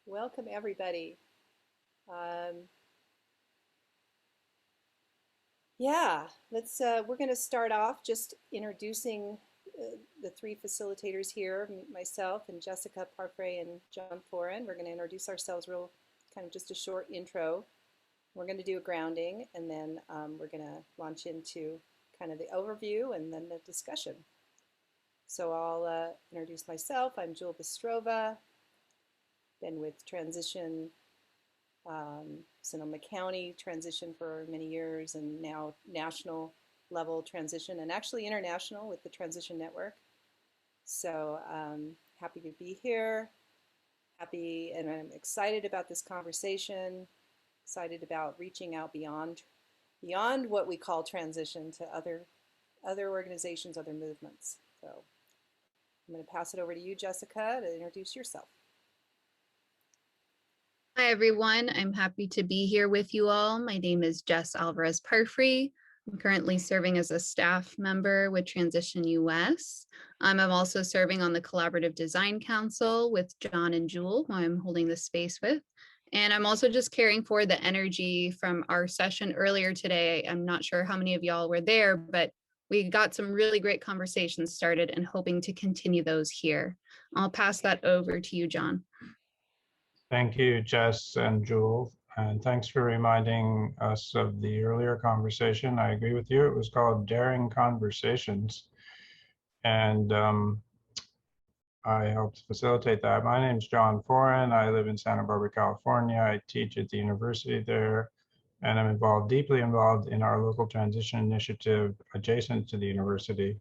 Welcome everybody. Um, yeah, we're going to start off just introducing the three facilitators here, myself and Jessica Parfrey and Jul Foran. We're going to introduce ourselves real kind of just a short intro. We're going to do a grounding and then we're going to launch into kind of the overview and then the discussion. So I'll introduce myself. I'm Jul Bystrova, been with Transition Sonoma County transition for many years, and now national level transition, and actually international with the Transition Network. So happy to be here, happy, and I'm excited about this conversation, excited about reaching out beyond what we call transition to other organizations, other movements. So I'm going to pass it over to you, Jessica, to introduce yourself. Hi, everyone. I'm happy to be here with you all. My name is Jess Alvarez Parfrey. I'm currently serving as a staff member with Transition US. I'm also serving on the Collaborative Design Council with John and Jul, who I'm holding the space with. And I'm also just carrying forward the energy from our session earlier today. I'm not sure how many of y'all were there, but we got some really great conversations started and hoping to continue those here. I'll pass that over to you, John. Thank you, Jess and Jul, and thanks for reminding us of the earlier conversation. I agree with you. It was called Daring Conversations, and I helped facilitate that. My name is John Foran. I live in Santa Barbara, California. I teach at the university there, and I'm deeply involved in our local transition initiative adjacent to the university,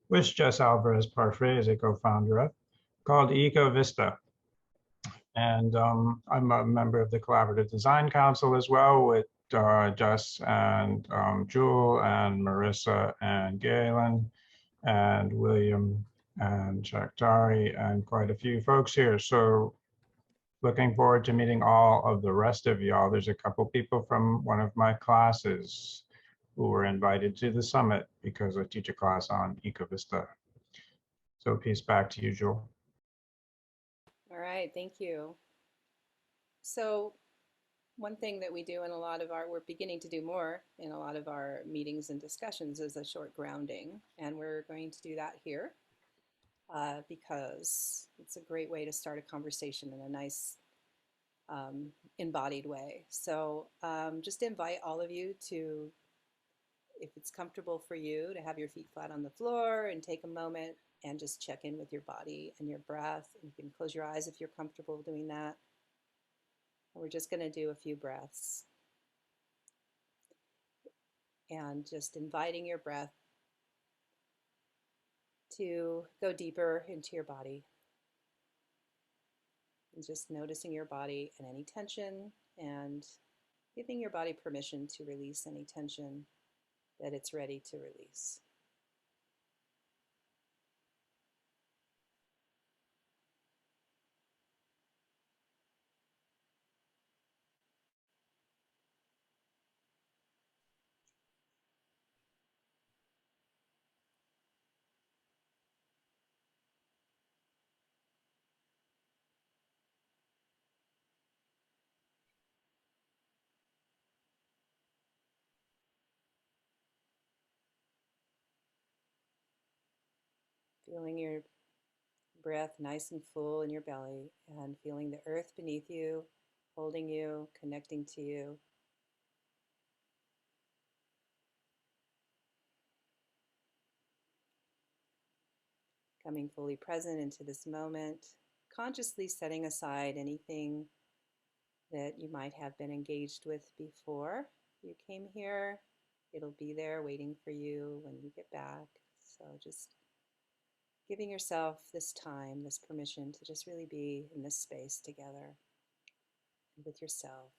which Jess Alvarez Parfrey is a co-founder of, called EcoVista. And I'm a member of the Collaborative Design Council as well with Jess and Jul and Marissa and Galen and William and Shakhtari and quite a few folks here. So looking forward to meeting all of the rest of y'all. There's a couple people from one of my classes who were invited to the summit because I teach a class on EcoVista. So peace back to you, Jul. All right, thank you. So one thing that we do in a lot of we're beginning to do more in a lot of our meetings and discussions is a short grounding. And we're going to do that here because it's a great way to start a conversation in a nice embodied way. So just invite all of you to, if it's comfortable for you, to have your feet flat on the floor and take a moment and just check in with your body and your breath. And you can close your eyes if you're comfortable doing that. We're just going to do a few breaths and just inviting your breath to go deeper into your body and just noticing your body and any tension and giving your body permission to release any tension that it's ready to release. Feeling your breath nice and full in your belly and feeling the earth beneath you, holding you, connecting to you. Coming fully present into this moment, consciously setting aside anything that you might have been engaged with before you came here. It'll be there waiting for you when you get back. So just giving yourself this time, this permission to just really be in this space together and with yourself.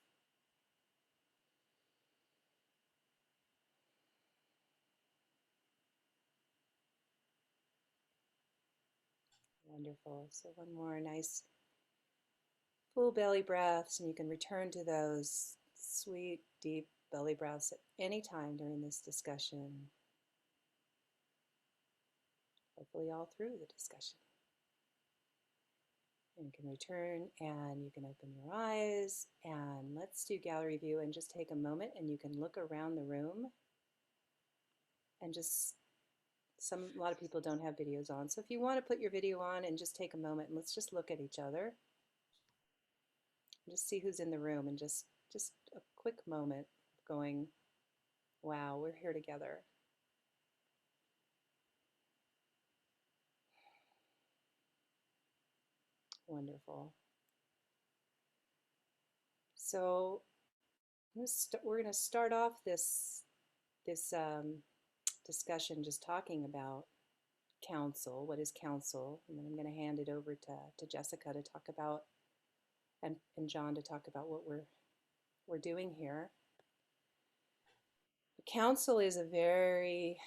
Wonderful. So one more nice full belly breaths, and you can return to those sweet, deep belly breaths at any time during this discussion. Hopefully all through the discussion. And you can return and you can open your eyes, and let's do gallery view and just take a moment and you can look around the room and just a lot of people don't have videos on. So if you want to put your video on and just take a moment and let's just look at each other. Just see who's in the room and just a quick moment of going, wow, we're here together. Wonderful. So we're going to start off this discussion just talking about counsel. What is counsel? And then I'm going to hand it over to Jessica to talk about, and John to talk about what we're doing here. Counsel is a very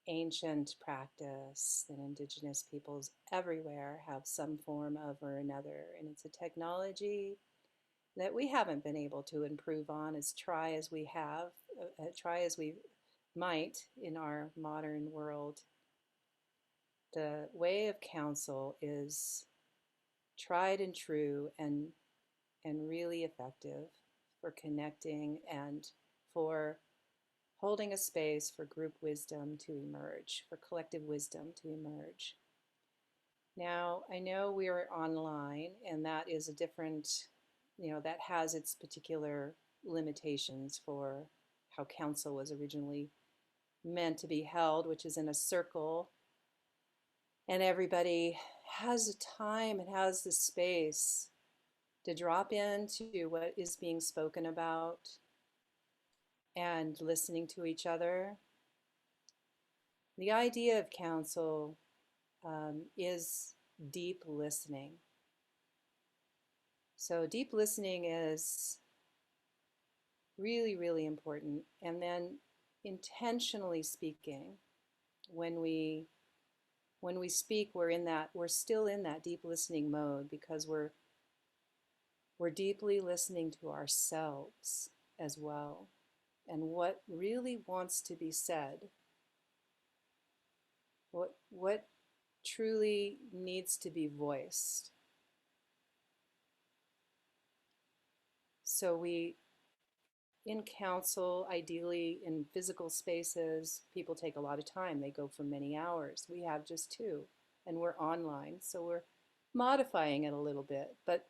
ancient practice that indigenous peoples everywhere have some form of or another, and it's a technology that we haven't been able to improve on try as we might in our modern world. The way of counsel is tried and true and really effective for connecting and for holding a space for group wisdom to emerge, for collective wisdom to emerge. Now, I know we are online, and that is a different, that has its particular limitations for how counsel was originally meant to be held, which is in a circle, and everybody has the time and has the space to drop into what is being spoken about and listening to each other. The idea of counsel is deep listening. So deep listening is really, really important. And then intentionally speaking, when we speak, we're still in that deep listening mode, because we're deeply listening to ourselves as well, and what really wants to be said, what truly needs to be voiced. So in counsel, ideally in physical spaces, people take a lot of time. They go for many hours. We have just 2, and we're online, so we're modifying it a little bit. But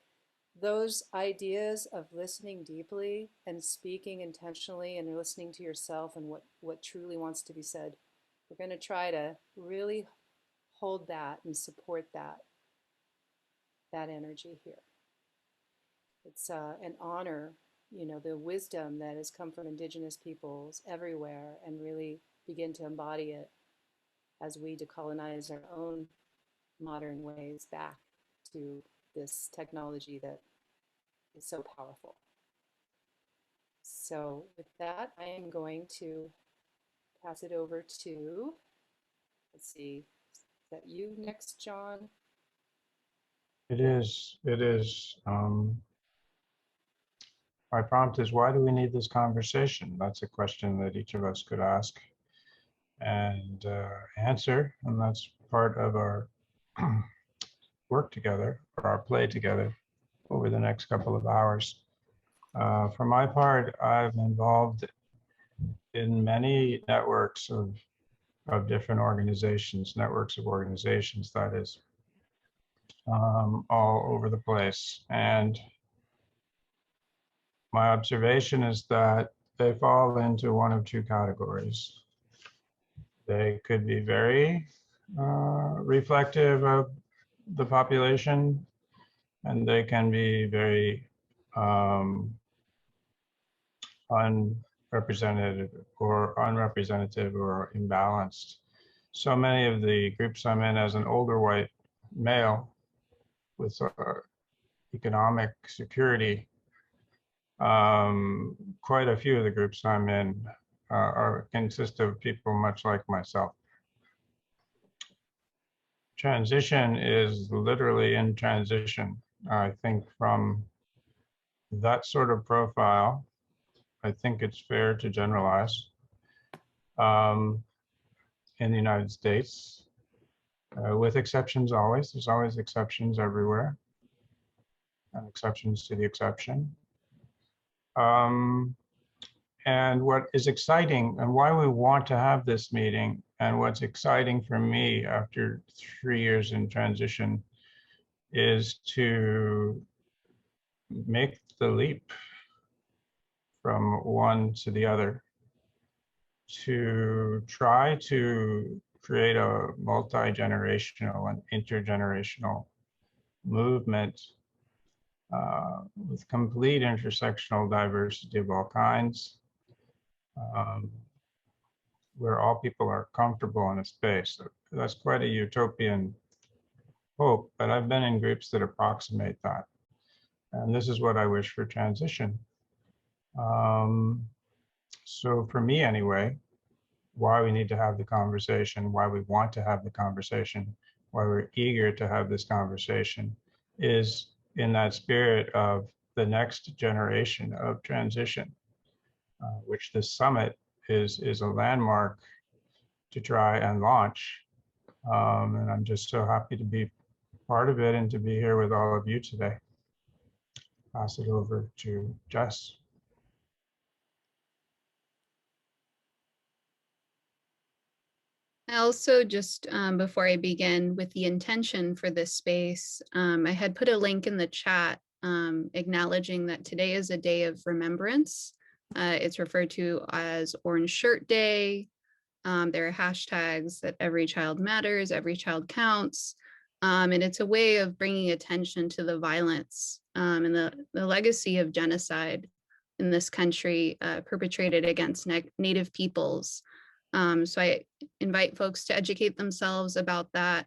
those ideas of listening deeply and speaking intentionally and listening to yourself and what truly wants to be said, we're going to try to really hold that and support that energy here. It's an honor, the wisdom that has come from indigenous peoples everywhere, and really begin to embody it as we decolonize our own modern ways back to this technology that is so powerful. So with that, I am going to pass it over to, let's see, is that you next, John? It is. My prompt is, why do we need this conversation? That's a question that each of us could ask and answer, and that's part of our work together, or our play together, over the next couple of hours. For my part, I'm involved in many networks of different organizations, networks of organizations, that is, all over the place. And my observation is that they fall into one of 2 categories. They could be very reflective of the population, and they can be very unrepresentative or imbalanced. So many of the groups I'm in, as an older white male with economic security, quite a few of the groups I'm in consist of people much like myself. Transition is literally in transition. I think from that sort of profile, I think it's fair to generalize. In the United States, with exceptions always. There's always exceptions everywhere, and exceptions to the exception. And what is exciting and why we want to have this meeting, and what's exciting for me after 3 years in transition, is to make the leap from one to the other, to try to create a multi-generational and intergenerational movement with complete intersectional diversity of all kinds, um, where all people are comfortable in a space. So that's quite a utopian hope, but I've been in groups that approximate that. And this is what I wish for transition. So for me anyway, why we need to have the conversation, why we want to have the conversation, why we're eager to have this conversation is in that spirit of the next generation of transition, which this summit is a landmark to try and launch. And I'm just so happy to be part of it and to be here with all of you today. Pass it over to Jess. I also just, before I begin with the intention for this space, I had put a link in the chat acknowledging that today is a day of remembrance. It's referred to as Orange Shirt Day. There are hashtags that every child matters, every child counts. And it's a way of bringing attention to the violence and the legacy of genocide in this country perpetrated against Native peoples. So I invite folks to educate themselves about that.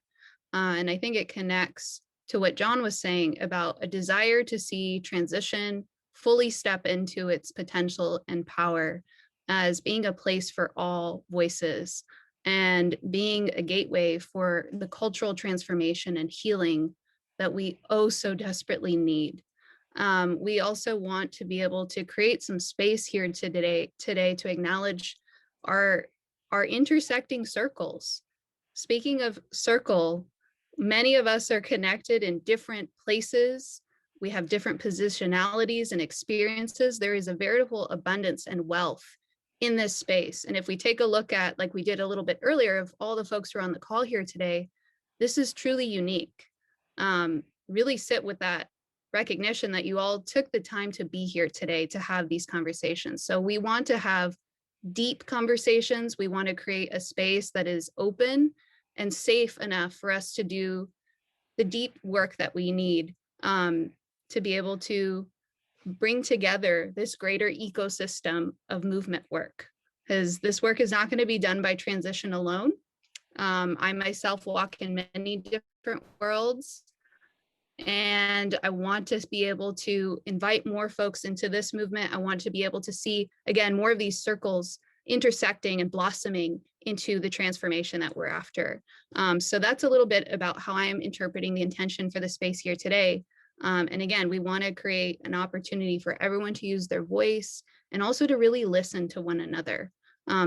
And I think it connects to what John was saying about a desire to see transition fully step into its potential and power as being a place for all voices and being a gateway for the cultural transformation and healing that we oh so desperately need. We also want to be able to create some space here today to acknowledge our intersecting circles. Speaking of circle, many of us are connected in different places. We have different positionalities and experiences. There is a veritable abundance and wealth in this space. And if we take a look at, like we did a little bit earlier, of all the folks who are on the call here today, this is truly unique. Really sit with that recognition that you all took the time to be here today to have these conversations. So we want to have deep conversations. We want to create a space that is open and safe enough for us to do the deep work that we need to be able to bring together this greater ecosystem of movement work, because this work is not going to be done by transition alone. I myself walk in many different worlds, and I want to be able to invite more folks into this movement. I want to be able to see, again, more of these circles intersecting and blossoming into the transformation that we're after. So that's a little bit about how I'm interpreting the intention for the space here today. And again, we want to create an opportunity for everyone to use their voice and also to really listen to one another.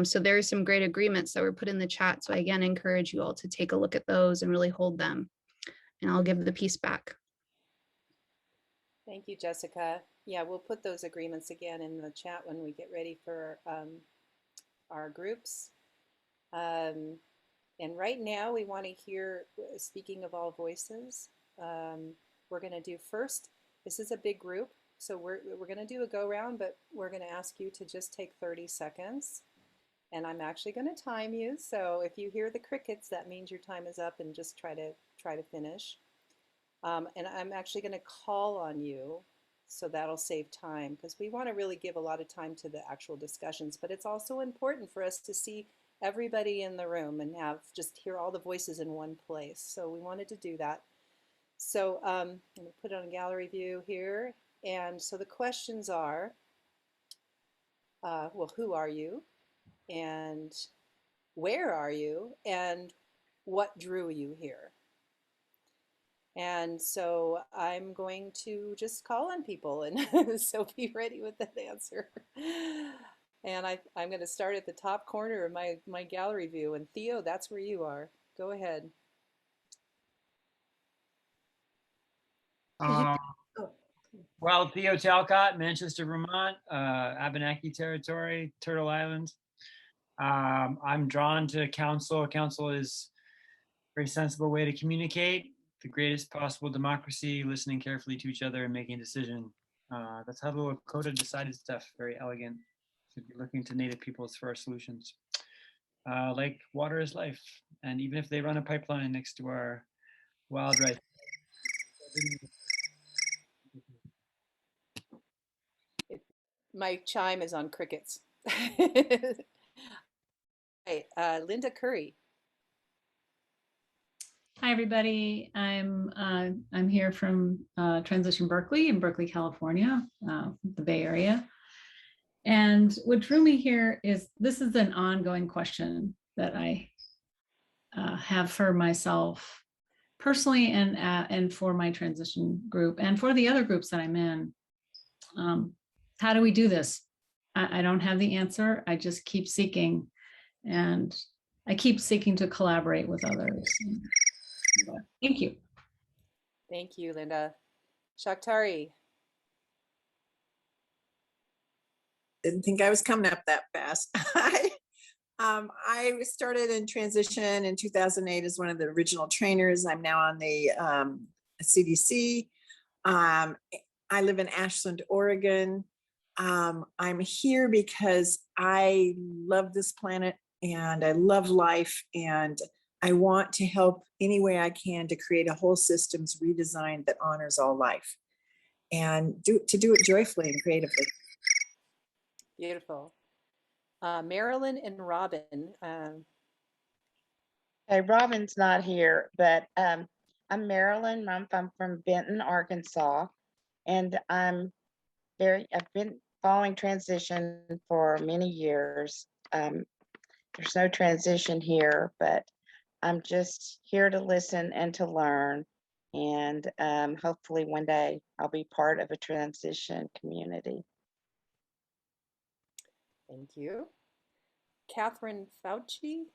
So there are some great agreements that were put in the chat. So I again encourage you all to take a look at those and really hold them. And I'll give the piece back. Thank you, Jessica. Yeah, we'll put those agreements again in the chat when we get ready for our groups. And right now we want to hear, speaking of all voices, we're going to do first, this is a big group, so we're going to do a go round, but we're going to ask you to just take 30 seconds. And I'm actually going to time you, so if you hear the crickets, that means your time is up, and just try to finish. And I'm actually going to call on you, so that'll save time, because we want to really give a lot of time to the actual discussions, but it's also important for us to see everybody in the room and just hear all the voices in one place. So we wanted to do that. So I'm going to put it on gallery view here. And so the questions are, well, who are you? And where are you? And what drew you here? And so I'm going to just call on people, and so be ready with that answer. And I'm going to start at the top corner of my gallery view. And Theo, that's where you are. Go ahead. Could you? Um, Oh, well, Theo Talcott, Manchester, Vermont, Abenaki Territory, Turtle Island. I'm drawn to council. Council is a very sensible way to communicate, the greatest possible democracy, listening carefully to each other and making a decision. That's how the Lakota decided stuff, very elegant. Should be looking to Native peoples for our solutions. Like water is life. And even if they run a pipeline next to our wild rice. my chime is on crickets. Right, Linda Curry. Hi, everybody. I'm here from Transition Berkeley in Berkeley, California, the Bay Area. And what drew me here is this is an ongoing question that I have for myself personally and for my transition group and for the other groups that I'm in. How do we do this? I don't have the answer. I just keep seeking, and I keep seeking to collaborate with others. Thank you. Thank you, Linda. Shakhtari. Didn't think I was coming up that fast. I started in transition in 2008 as one of the original trainers. I'm now on the CDC. I live in Ashland, Oregon. I'm here because I love this planet and I love life, and I want to help any way I can to create a whole systems redesign that honors all life, and to do it joyfully and creatively. Beautiful. Marilyn and Robin. Hey, Robin's not here, but I'm Marilyn. I'm from Benton, Arkansas, and I've been following transition for many years. There's no transition here, but I'm just here to listen and to learn. And hopefully one day I'll be part of a transition community. Thank you. Catherine Fauci.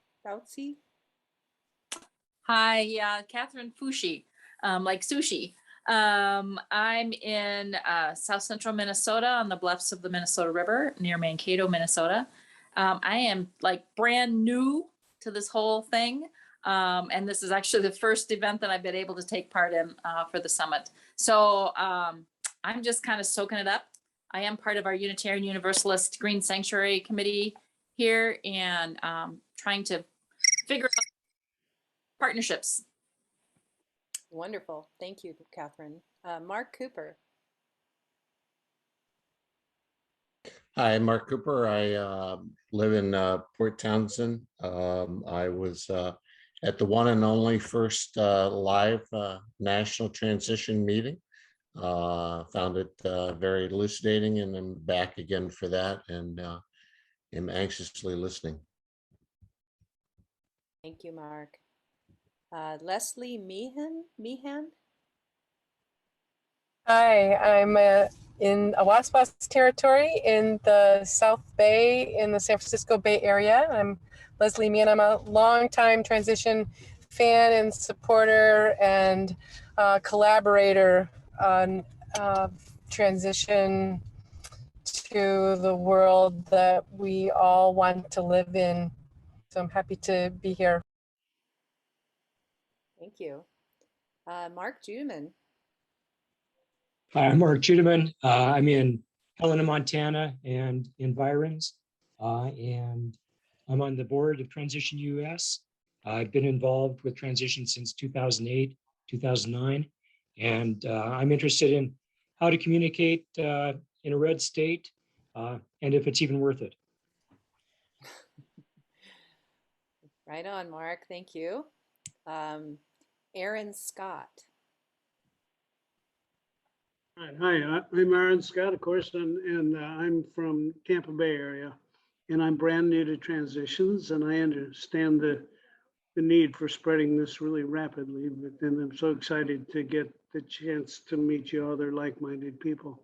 Hi, Catherine Fushi, like sushi. I'm in South Central Minnesota on the bluffs of the Minnesota River near Mankato, Minnesota. I am like brand new to this whole thing. And this is actually the first event that I've been able to take part in for the summit. So I'm just kind of soaking it up. I am part of our Unitarian Universalist Green Sanctuary Committee here, and trying to figure out partnerships. Wonderful. Thank you, Catherine. Mark Cooper. Hi, Mark Cooper. I live in Port Townsend. I was at the one and only first live national transition meeting. Found it very elucidating, and I'm back again for that, and am anxiously listening. Thank you, Mark. Leslie Meehan. Hi, I'm in Awaspas territory in the South Bay in the San Francisco Bay Area. I'm Leslie Meehan. I'm a longtime transition fan and supporter and collaborator on transition to the world that we all want to live in. So I'm happy to be here. Thank you. Mark Judeman. Hi, I'm Mark Judeman. I'm in Helena, Montana and environs. And I'm on the board of Transition US. I've been involved with transition since 2008, 2009. And I'm interested in how to communicate in a red state and if it's even worth it. Right on, Mark. Thank you. Aaron Scott. Hi, I'm Aaron Scott, of course, and I'm from Tampa Bay area, and I'm brand new to transitions, and I understand the need for spreading this really rapidly, but then I'm so excited to get the chance to meet you other like-minded people.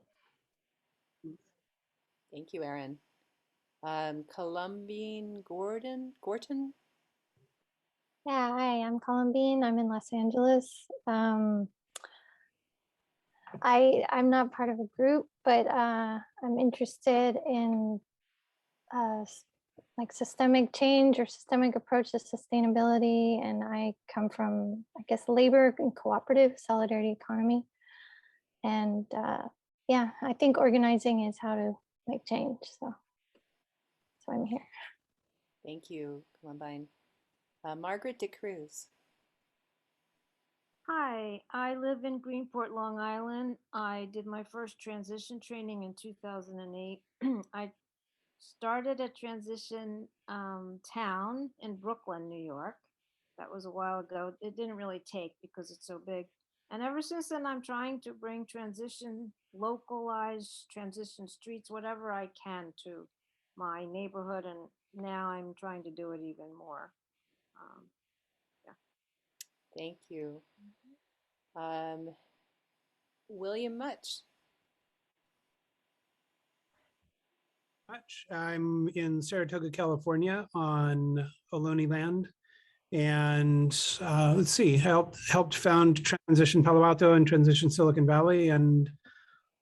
Thank you, Aaron. Columbine Gorton. Yeah, hi, I'm Columbine. I'm in Los Angeles. I'm not part of a group, but I'm interested in like systemic change or systemic approach to sustainability. And I come from, I guess, labor and cooperative solidarity economy. And yeah, I think organizing is how to make change. So I'm here. Thank you, Columbine. Margaret de Cruz. Hi, I live in Greenport, Long Island. I did my first transition training in 2008. I started a transition town in Brooklyn, New York. That was a while ago. It didn't really take because it's so big. And ever since then, I'm trying to bring transition, localized transition streets, whatever I can to my neighborhood. And now I'm trying to do it even more. Yeah. Thank you. William Much. I'm in Saratoga, California on Ohlone land. And let's see, helped found Transition Palo Alto and Transition Silicon Valley. And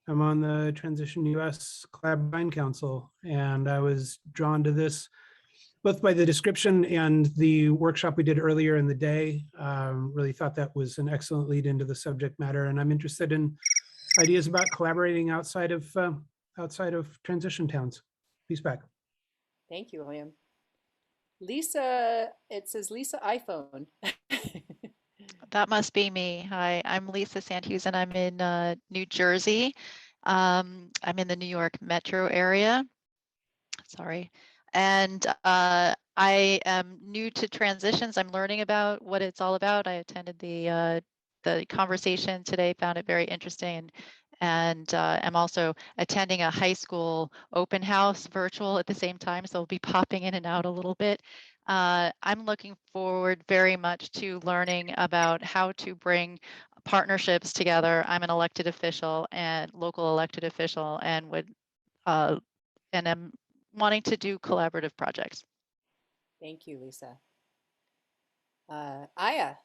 I'm on the Transition US Collaborative Council. And I was drawn to this both by the description and the workshop we did earlier in the day. Really thought that was an excellent lead into the subject matter. And I'm interested in ideas about collaborating outside of transition towns. Peace back. Thank you, William. Lisa, it says Lisa iPhone. That must be me. Hi, I'm Lisa Sandhughes and I'm in New Jersey. I'm in the New York metro area. Sorry. And I am new to transitions. I'm learning about what it's all about. I attended the conversation today, found it very interesting. And I'm also attending a high school open house virtual at the same time, so I'll be popping in and out a little bit. I'm looking forward very much to learning about how to bring partnerships together. I'm an elected official and local elected official, and and I'm wanting to do collaborative projects. Thank you, Lisa. Aya.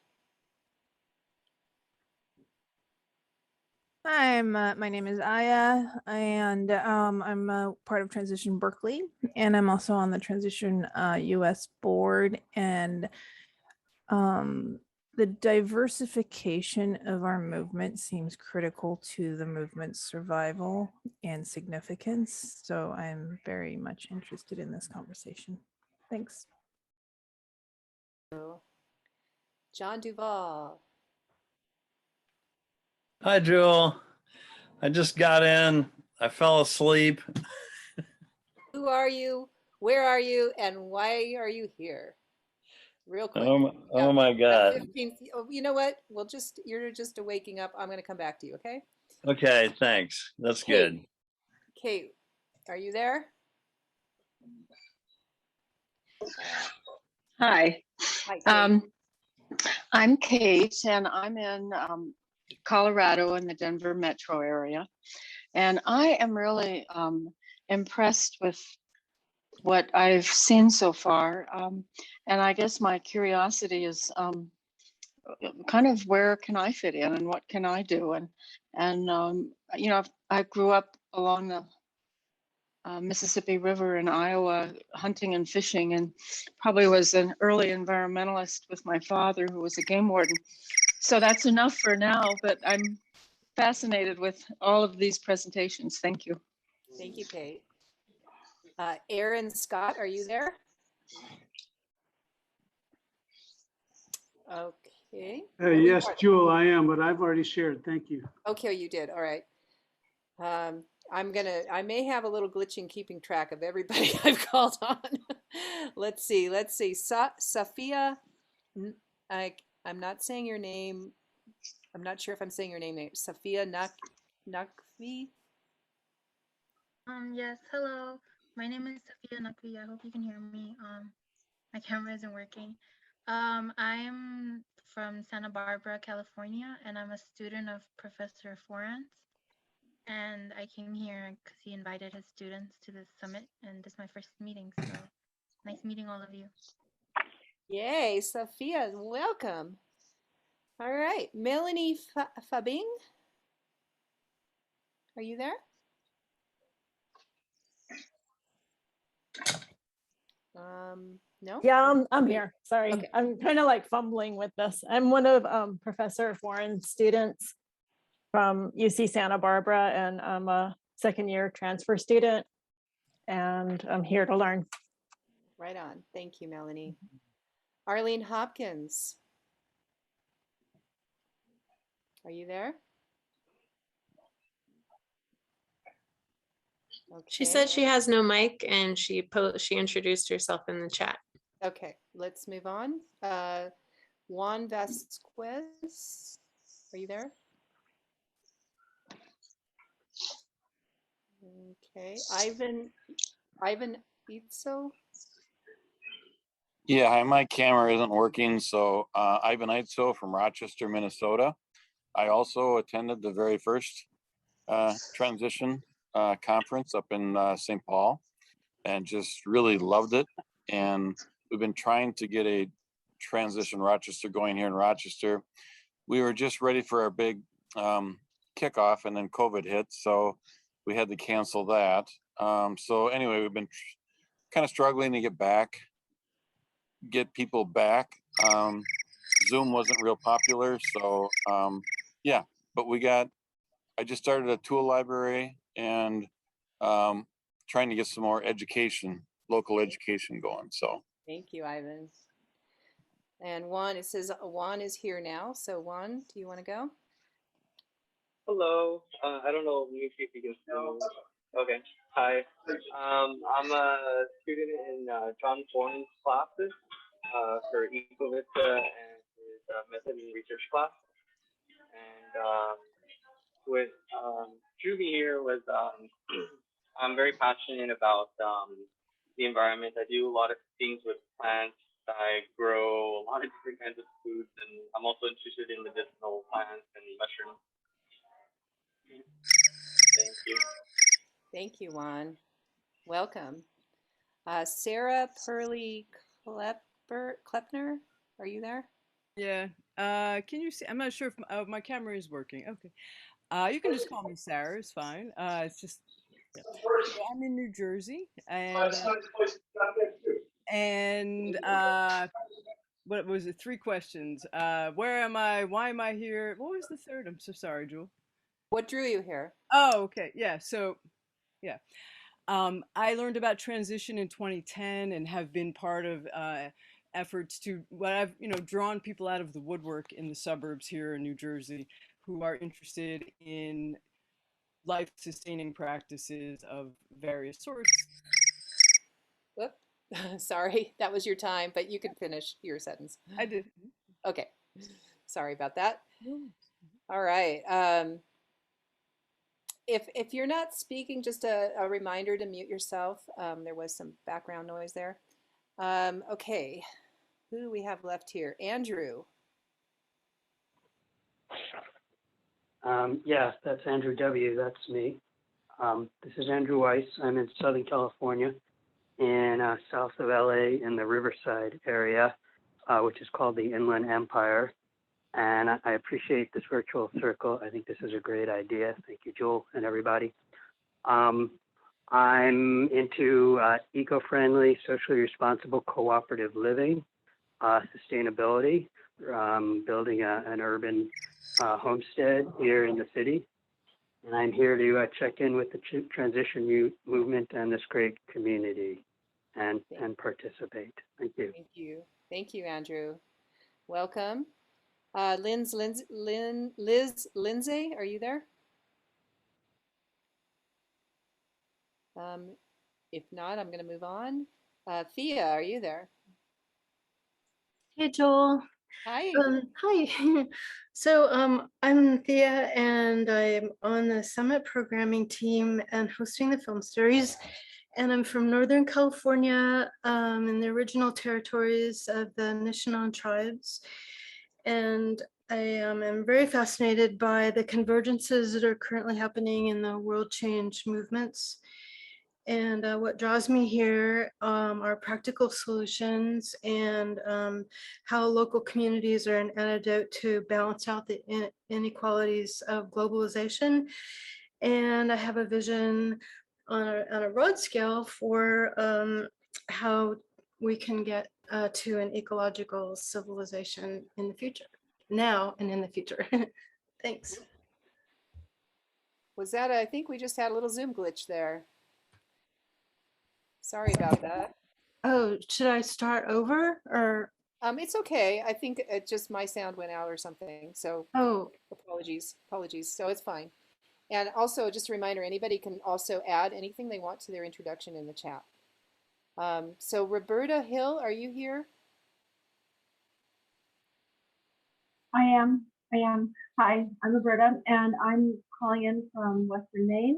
Hi, my name is Aya, and I'm a part of Transition Berkeley, and I'm also on the Transition US board. And the diversification of our movement seems critical to the movement's survival and significance. So I'm very much interested in this conversation. Thanks. John Duvall. Hi, Jewel. I just got in. I fell asleep. Who are you? Where are you? And why are you here? Real quick. Oh my God. 15, you know what? You're just waking up. I'm going to come back to you, okay? Okay, thanks. That's good. Kate, are you there? Hi. Hi, Kate. I'm Kate, and I'm in Colorado in the Denver metro area. And I am really impressed with what I've seen so far. And I guess my curiosity is kind of where can I fit in and what can I do? And you know, I grew up along the Mississippi River in Iowa, hunting and fishing, and probably was an early environmentalist with my father, who was a game warden. So that's enough for now, but I'm fascinated with all of these presentations. Thank you. Thank you, Kate. Aaron Scott, are you there? Okay. Yes, Jewel, I am, but I've already shared. Thank you. Okay, you did. All right. I may have a little glitch in keeping track of everybody I've called on. Let's see. Safia, I'm not saying your name. I'm not sure if I'm saying your name. Safia Nakvi. Yes, hello. My name is Safia Nakvi. I hope you can hear me. My camera isn't working. I'm from Santa Barbara, California, and I'm a student of Professor Foran. And I came here because he invited his students to this summit, and this is my first meeting, so nice meeting all of you. Yay, Sophia, welcome. All right, Melanie Fabing. Are you there? No? Yeah, I'm Okay. here. Sorry. Okay. I'm kind of like fumbling with this. I'm one of Professor Foran's students from UC Santa Barbara, and I'm a second year transfer student, and I'm here to learn. Right on. Thank you, Melanie. Arlene Hopkins. Are you there? She Okay. said she has no mic and she introduced herself in the chat. Okay, let's move on. Juan Vasquez, are you there? Okay, Ivan Itzo. Yeah, hi, my camera isn't working. So Ivan Eitzel from Rochester, Minnesota. I also attended the very first transition conference up in St. Paul and just really loved it. And we've been trying to get a transition Rochester going here in Rochester. We were just ready for our big kickoff, and then COVID hit, so we had to cancel that. So anyway, we've been kind of struggling to get people back. Zoom wasn't real popular, so yeah, but I just started a tool library and trying to get some more local education going. So Thank you, Ivan. And Juan, it says Juan is here now. So Juan, do you want to go? Hello. I don't know if you can see me. Okay. Hi. I'm a student in John Foran's classes for Ecovista and his method and research class. And what drew me here was I'm very passionate about the environment. I do a lot of things with plants. I grow a lot of different kinds of foods, and I'm also interested in medicinal plants and mushrooms. Thank you. Thank you, Juan. Welcome. Sarah Pearly Klepner, are you there? Yeah. Can you see? I'm not sure if my camera is working. Okay. You can just call me Sarah. It's fine. It's just. Yeah. So I'm in New Jersey, and what was it? 3 questions. Where am I? Why am I here? What was the third? I'm so sorry, Jewel. What drew you here? Oh, okay. Yeah. So, yeah. I learned about transition in 2010 and have been part of efforts to what I've drawn people out of the woodwork in the suburbs here in New Jersey who are interested in life-sustaining practices of various sorts. Whoop. Sorry, that was your time, but you can finish your sentence. I did. Okay. Sorry about that. All right. If you're not speaking, just a reminder to mute yourself. There was some background noise there. Okay, who do we have left here? Andrew. Yeah, that's Andrew W. That's me. This is Andrew Weiss. I'm in Southern California, in south of LA in the Riverside area, which is called the Inland Empire. And I appreciate this virtual circle. I think this is a great idea. Thank you, Jewel, and everybody. I'm into eco-friendly, socially responsible, cooperative living, sustainability, building an urban homestead here in the city. And I'm here to check in with the transition movement and this great community and participate. Thank you. Thank you. Thank you, Andrew. Welcome. Liz Lindsay, are you there? If not, I'm going to move on. Thea, are you there? Hey, Joel. Hi. Hi. So I'm Thea, and I'm on the Summit programming team and hosting the film series. And I'm from Northern California, in the original territories of the Anishinaabe tribes. And I am very fascinated by the convergences that are currently happening in the world change movements. And what draws me here are practical solutions and how local communities are an antidote to balance out the inequalities of globalization. And I have a vision on a broad scale for how we can get to an ecological civilization in the future, now and in the future. Thanks. Was that, I think we just had a little Zoom glitch there. Sorry about that. Oh, should I start over or? It's okay. I think it just my sound went out or something. So Oh, apologies. So it's fine. And also just a reminder, anybody can also add anything they want to their introduction in the chat. So Roberta Hill, are you here? I am. Hi, I'm Roberta, and I'm calling in from Western Maine,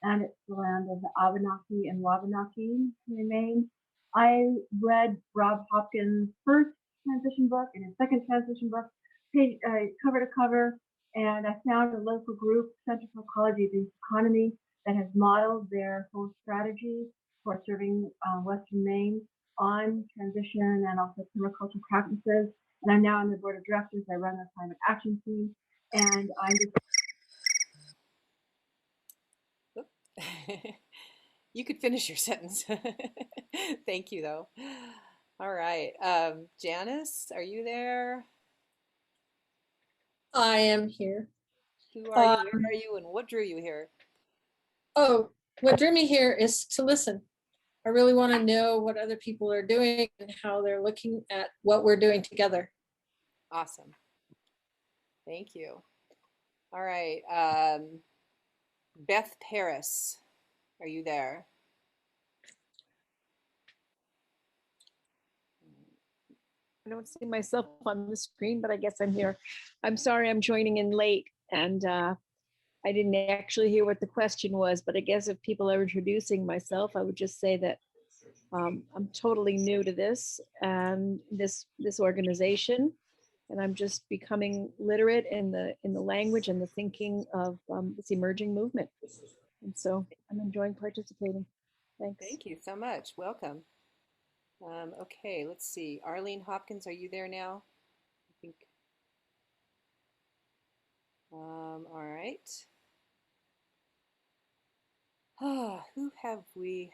and it's the land of the Abenaki and Wabanaki in Maine. I read Rob Hopkins' first transition book and his second transition book, cover to cover, and I found a local group, Center for Ecology of the Economy, that has modeled their whole strategy for serving Western Maine on transition and also permaculture practices. And I'm now on the board of directors. I run the climate action team, and I'm just. You could finish your sentence. Thank you, though. All right. Janice, are you there? I am here. Who are you? Where are you? And what drew you here? Oh, what drew me here is to listen. I really want to know what other people are doing and how they're looking at what we're doing together. Awesome. Thank you. All right. Beth Paris, are you there? I don't see myself on the screen, but I guess I'm here. I'm sorry I'm joining in late, and I didn't actually hear what the question was, but I guess if people are introducing myself, I would just say that I'm totally new to this and this organization, and I'm just becoming literate in the language and the thinking of this emerging movement. And so I'm enjoying participating. Thanks. Thank you so much. Welcome. Okay, let's see. Arlene Hopkins, are you there now? I think. All right. Who have we?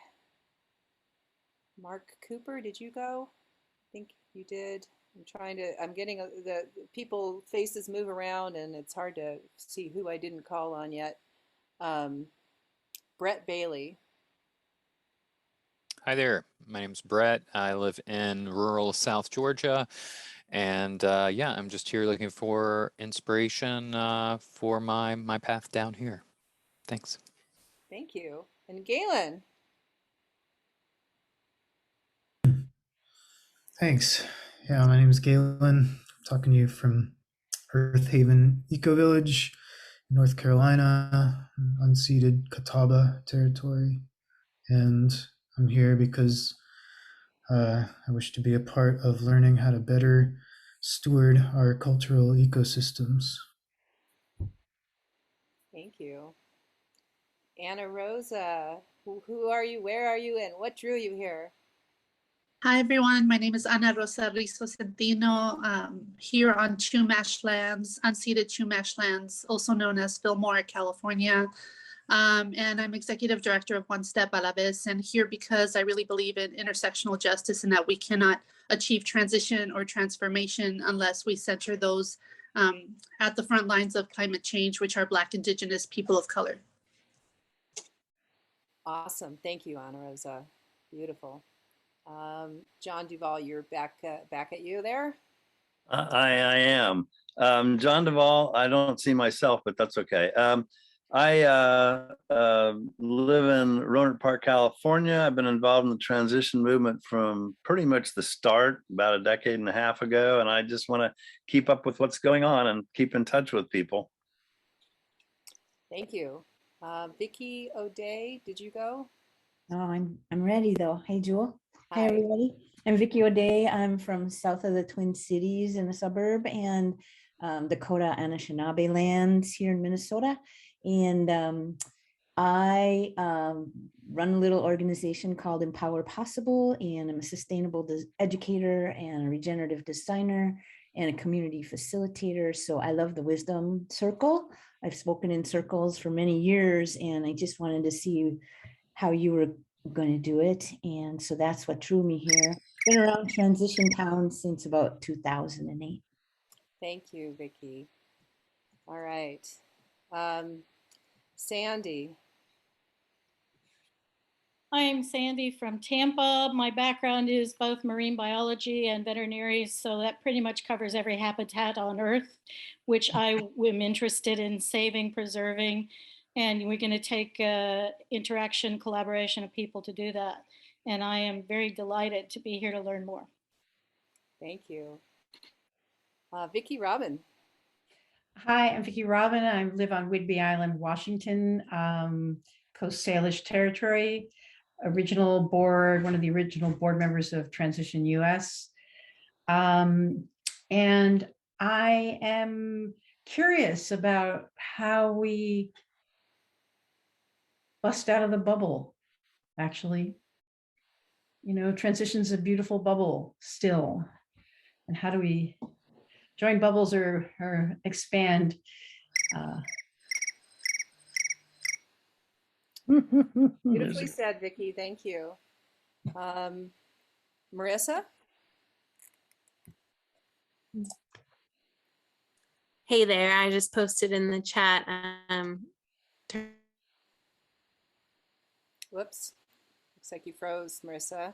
Mark Cooper, did you go? I think you did. I'm getting the people faces move around and it's hard to see who I didn't call on yet. Brett Bailey. Hi there, my name's Brett. I live in rural South Georgia, and yeah, I'm just here looking for inspiration for my path down here. Thanks. Thank you. And Galen. Thanks. Yeah, my name is Galen. I'm talking to you from Earth Haven Eco Village, North Carolina, unceded Catawba territory. And I'm here because I wish to be a part of learning how to better steward our cultural ecosystems. Thank you. Anna Rosa, who are you, where are you, and what drew you here? Hi, everyone. My name is Ana Rosa Rizo Centino, here on Chumash lands, unceded Chumash lands, also known as Fillmore, California. And I'm executive director of One Step a la Vez, and here because I really believe in intersectional justice and that we cannot achieve transition or transformation unless we center those at the front lines of climate change, which are Black, Indigenous, people of color. Awesome. Thank you, Ana Rosa. Beautiful. John Duvall, you're back at you there. I am. John Duvall, I don't see myself, but that's okay. I live in Rohnert Park, California. I've been involved in the transition movement from pretty much the start, about a decade and a half ago, and I just want to keep up with what's going on and keep in touch with people. Thank you. Vicki O'Day, did you go? No, I'm ready though. Hey, Jewel. Hi. Hi, everybody. I'm Vicki O'Day. I'm from south of the Twin Cities in the suburb and Dakota Anishinaabe lands here in Minnesota. And I run a little organization called Empower Possible, and I'm a sustainable educator and a regenerative designer and a community facilitator. So I love the wisdom circle. I've spoken in circles for many years, and I just wanted to see how you were going to do it. And so that's what drew me here. Been around transition towns since about 2008. Thank you, Vicki. All right. Sandy. I'm Sandy from Tampa. My background is both marine biology and veterinary, so that pretty much covers every habitat on Earth, which I am interested in saving, preserving, and we're going to take interaction, collaboration of people to do that. And I am very delighted to be here to learn more. Thank you. Vicki Robin. Hi, I'm Vicki Robin. I live on Whidbey Island, Washington, Coast Salish Territory, original board, one of the original board members of Transition US. And I am curious about how we bust out of the bubble, actually. You know, transition's a beautiful bubble still. And how do we join bubbles or expand? Beautifully said, Vicki. Thank you. Marissa? Hey there, I just posted in the chat. Whoops. Looks like you froze, Marissa.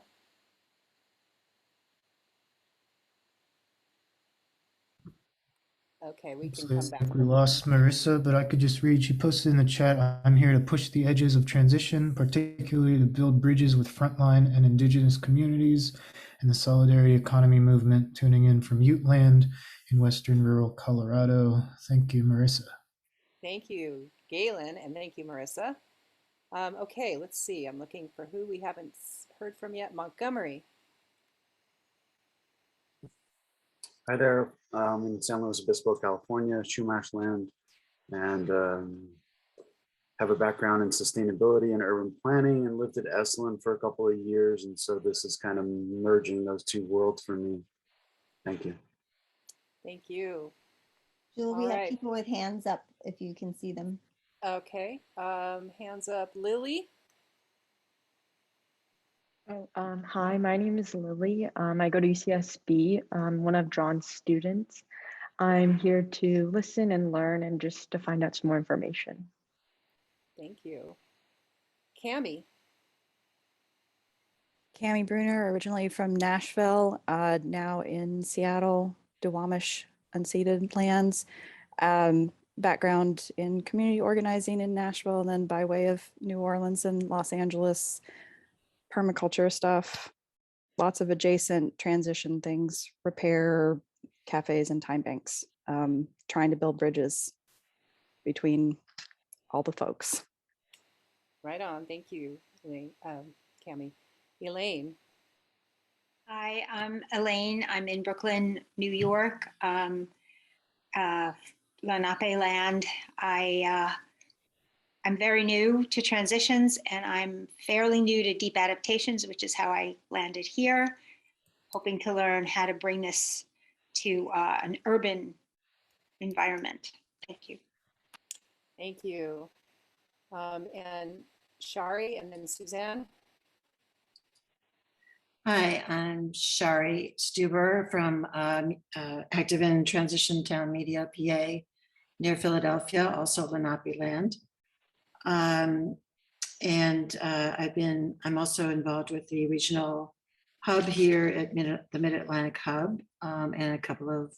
Okay, we can come Looks back. like we lost Marissa, but I could just read. She posted in the chat, I'm here to push the edges of transition, particularly to build bridges with frontline and indigenous communities and the solidarity economy movement, tuning in from Ute Land in western rural Colorado. Thank you, Marissa. Thank you, Galen, and thank you, Marissa. Okay, let's see. I'm looking for who we haven't heard from yet. Montgomery. Hi there, I'm in San Luis Obispo, California, Chumash land, and have a background in sustainability and urban planning, and lived at Esalen for a couple of years. And so this is kind of merging those two worlds for me. Thank you. Thank you. Jul, we All have right. people with hands up if you can see them. Okay, hands up. Lily? Hi, my name is Lily. I go to UCSB. I'm one of John's students. I'm here to listen and learn and just to find out some more information. Thank you. Cami? Cami Bruner, originally from Nashville, now in Seattle, Duwamish unceded lands. Background in community organizing in Nashville, and then by way of New Orleans and Los Angeles, permaculture stuff, lots of adjacent transition things, repair, cafes and time banks, trying to build bridges between all the folks. Right on. Thank you, Cami. Elaine? Hi, I'm Elaine. I'm in Brooklyn, New York, Lenape land. I'm very new to transitions, and I'm fairly new to deep adaptations, which is how I landed here, hoping to learn how to bring this to an urban environment. Thank you. Thank you. And Shari, and then Suzanne? Hi, I'm Shari Stuber from active in Transition Town Media, PA, near Philadelphia, also Lenape land. I'm also involved with the regional hub here at the Mid-Atlantic Hub, and a couple of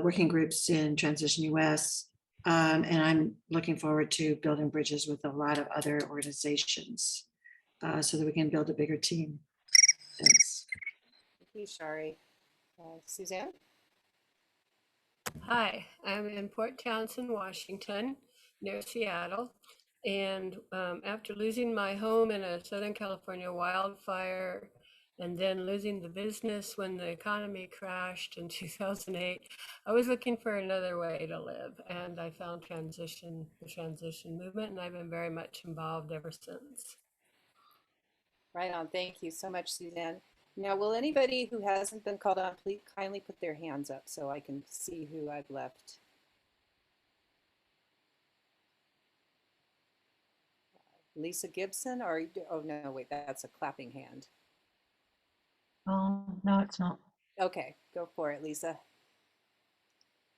working groups in Transition US. And I'm looking forward to building bridges with a lot of other organizations so that we can build a bigger team. Thanks. Thank you, Shari. Suzanne? Hi, I'm in Port Townsend, Washington, near Seattle. And after losing my home in a Southern California wildfire and then losing the business when the economy crashed in 2008, I was looking for another way to live. And I found the transition movement, and I've been very much involved ever since. Right on. Thank you so much, Suzanne. Now, will anybody who hasn't been called on, please kindly put their hands up so I can see who I've left? Lisa Gibson, or, oh no, wait, that's a clapping hand. No, it's not. Okay, go for it, Lisa.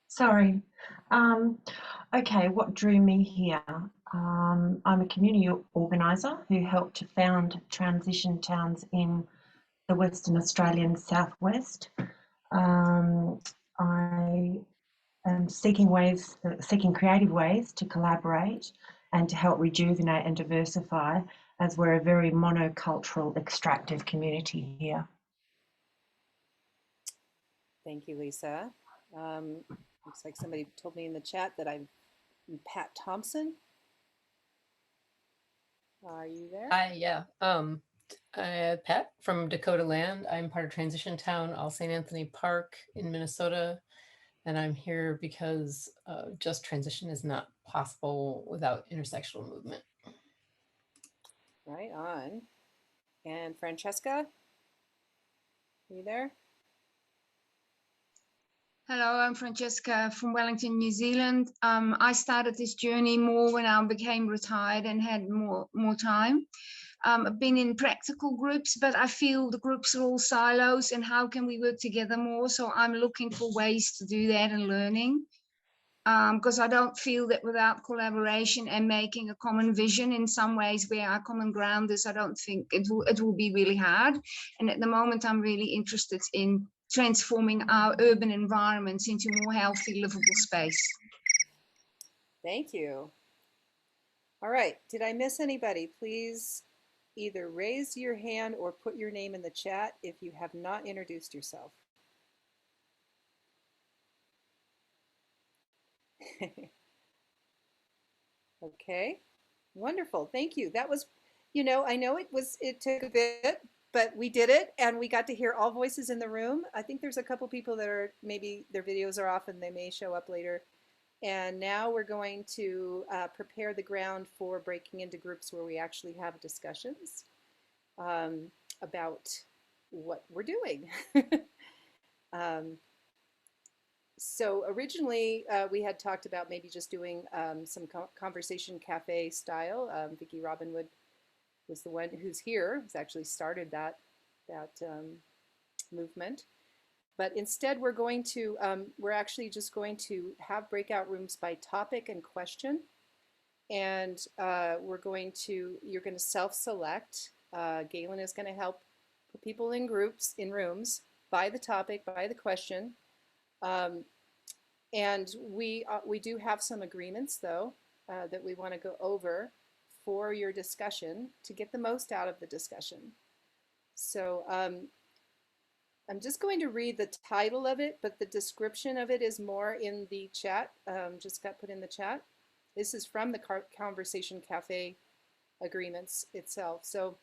Sorry. Okay, what drew me here? I'm a community organiser who helped to found transition towns in the Western Australian Southwest. I am seeking creative ways to collaborate and to help rejuvenate and diversify, as we're a very monocultural, extractive community here. Thank you, Lisa. Looks like somebody told me in the chat that I'm Pat Thompson. Are you there? Hi, yeah. Pat from Dakota Land. I'm part of Transition Town, All St. Anthony Park in Minnesota. And I'm here because just transition is not possible without intersectional movement. Right on. And Francesca, are you there? Hello, I'm Francesca from Wellington, New Zealand. I started this journey more when I became retired and had more time. I've been in practical groups, but I feel the groups are all silos, and how can we work together more? So I'm looking for ways to do that and learning, because I don't feel that without collaboration and making a common vision in some ways where our common ground is, I don't think it will be really hard. And at the moment, I'm really interested in transforming our urban environments into more healthy, livable space. Thank you. All right, did I miss anybody? Please either raise your hand or put your name in the chat if you have not introduced yourself. Okay, wonderful, thank you. That was, I know it took a bit, but we did it, and we got to hear all voices in the room. I think there's a couple people that are, maybe their videos are off and they may show up later. And now we're going to prepare the ground for breaking into groups where we actually have discussions about what we're doing. So originally we had talked about maybe just doing some conversation cafe style. Vicki Robinwood was the one who's here, who's actually started that movement. But instead we're actually just going to have breakout rooms by topic and question. And you're going to self-select. Galen is going to help put people in rooms by the topic, by the question. And we do have some agreements, though, that we want to go over for your discussion to get the most out of the discussion. So I'm just going to read the title of it, but the description of it is more in the chat, just got put in the chat. This is from the Conversation Cafe agreements itself. So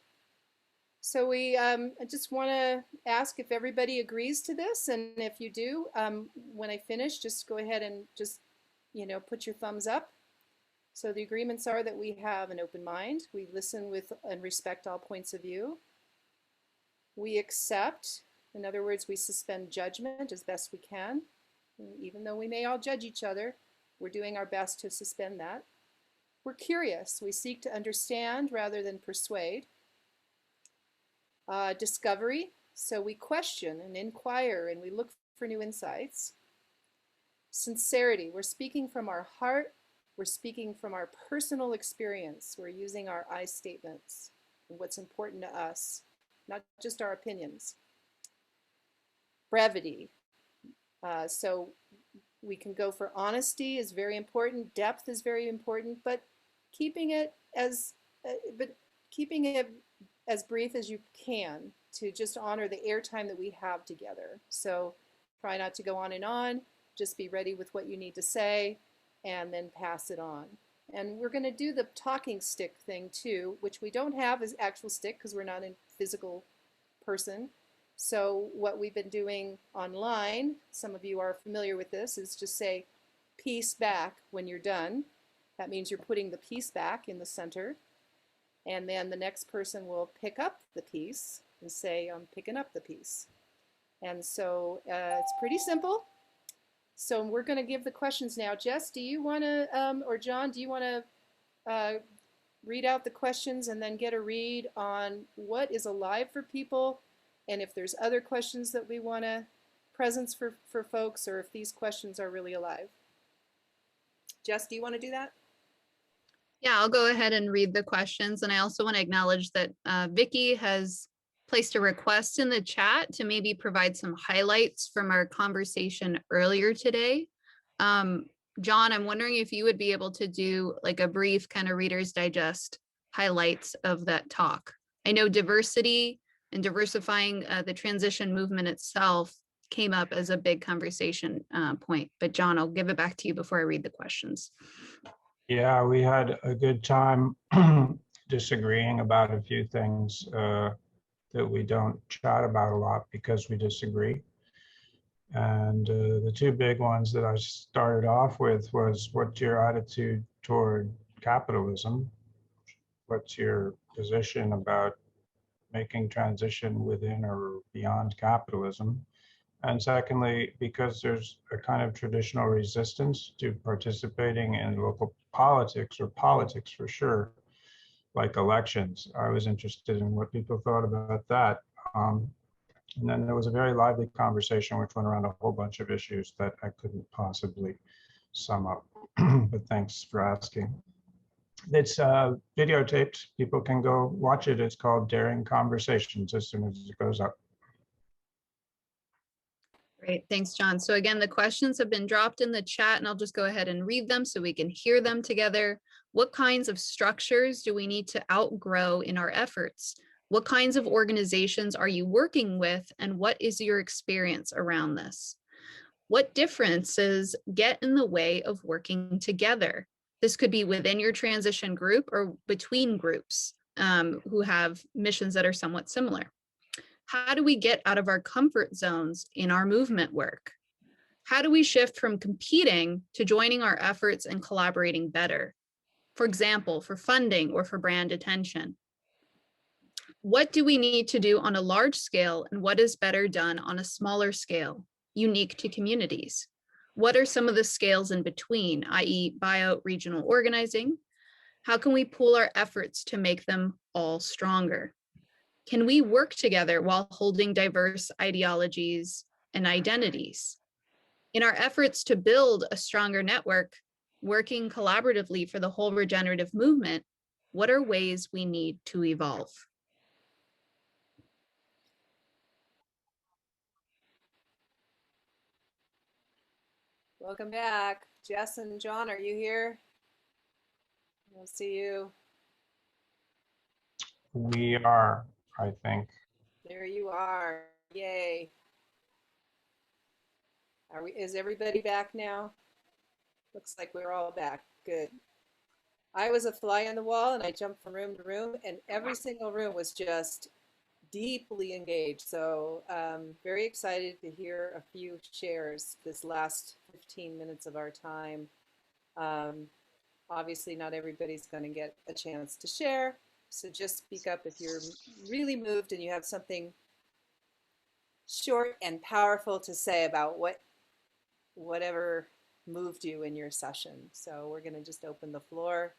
we I just want to ask if everybody agrees to this, and if you do, when I finish, just go ahead and just, put your thumbs up. So the agreements are that we have an open mind, we listen with and respect all points of view, we accept, in other words, we suspend judgment as best we can, even though we may all judge each other, we're doing our best to suspend that. We're curious, we seek to understand rather than persuade. Discovery, so we question and inquire and we look for new insights. Sincerity, we're speaking from our heart, we're speaking from our personal experience, we're using our I statements and what's important to us, not just our opinions. Brevity, so we can go for honesty is very important, depth is very important, but keeping it as brief as you can to just honor the airtime that we have together. So try not to go on, just be ready with what you need to say and then pass it on. And we're going to do the talking stick thing too, which we don't have as actual stick because we're not a physical person. So what we've been doing online, some of you are familiar with this, is just say piece back when you're done. That means you're putting the piece back in the center. And then the next person will pick up the piece and say, I'm picking up the piece. And so it's pretty simple. So we're going to give the questions now. Jess, do you want to, or John, do you want to read out the questions and then get a read on what is alive for people, and if there's other questions that we want to presence for folks, or if these questions are really alive. Jess, do you want to do that? Yeah, I'll go ahead and read the questions. And I also want to acknowledge that Vicky has placed a request in the chat to maybe provide some highlights from our conversation earlier today. John, I'm wondering if you would be able to do like a brief kind of Reader's Digest highlights of that talk. I know diversity and diversifying the transition movement itself came up as a big conversation point, but John, I'll give it back to you before I read the questions. Yeah, we had a good time disagreeing about a few things that we don't chat about a lot because we disagree. And the two big ones that I started off with was, what's your attitude toward capitalism? What's your position about making transition within or beyond capitalism? And secondly, because there's a kind of traditional resistance to participating in local politics, or politics for sure, like elections, I was interested in what people thought about that. And then there was a very lively conversation which went around a whole bunch of issues that I couldn't possibly sum up, but thanks for asking. It's videotaped. People can go watch it. It's called Daring Conversations as soon as it goes up. Great, thanks, John. So again, the questions have been dropped in the chat and I'll just go ahead and read them so we can hear them together. What kinds of structures do we need to outgrow in our efforts? What kinds of organizations are you working with, and what is your experience around this? What differences get in the way of working together? This could be within your transition group or between groups who have missions that are somewhat similar. How do we get out of our comfort zones in our movement work? How do we shift from competing to joining our efforts and collaborating better? For example, for funding or for brand attention. What do we need to do on a large scale, and what is better done on a smaller scale, unique to communities? What are some of the scales in between, i.e. bio-regional organizing? How can we pool our efforts to make them all stronger? Can we work together while holding diverse ideologies and identities? In our efforts to build a stronger network, working collaboratively for the whole regenerative movement, what are ways we need to evolve? Welcome back. Jess and John, are you here? I'll see you. We are, I think. There you are. Yay. Is everybody back now? Looks like we're all back. Good. I was a fly on the wall and I jumped from room to room, and every single room was just deeply engaged. So very excited to hear a few shares this last 15 minutes of our time. Obviously not everybody's going to get a chance to share, so just speak up if you're really moved and you have something short and powerful to say about whatever moved you in your session. So we're going to just open the floor.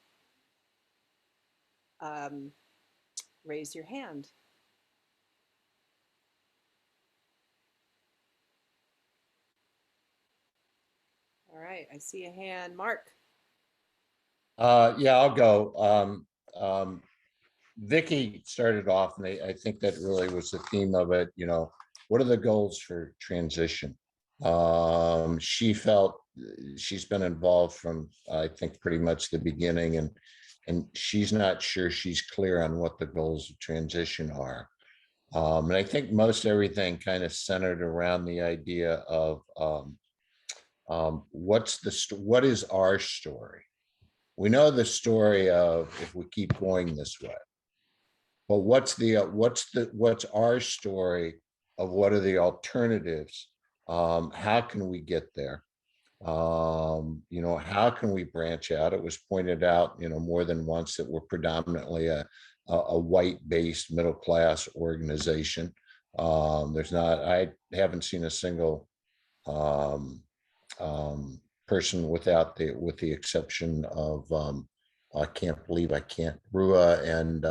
Raise your hand. All right, I see a hand. Mark. Yeah, I'll go. Vicky started off, and I think that really was the theme of it. You know, what are the goals for transition? She felt she's been involved from, I think, pretty much the beginning, and she's not sure she's clear on what the goals of transition are. And I think most everything kind of centered around the idea of what is our story? We know the story of if we keep going this way, but what's our story of what are the alternatives? How can we get there? You know, how can we branch out? It was pointed out, you know, more than once that we're predominantly a white-based middle-class organization. I haven't seen a single person with the exception of I can't believe I can't, Rua and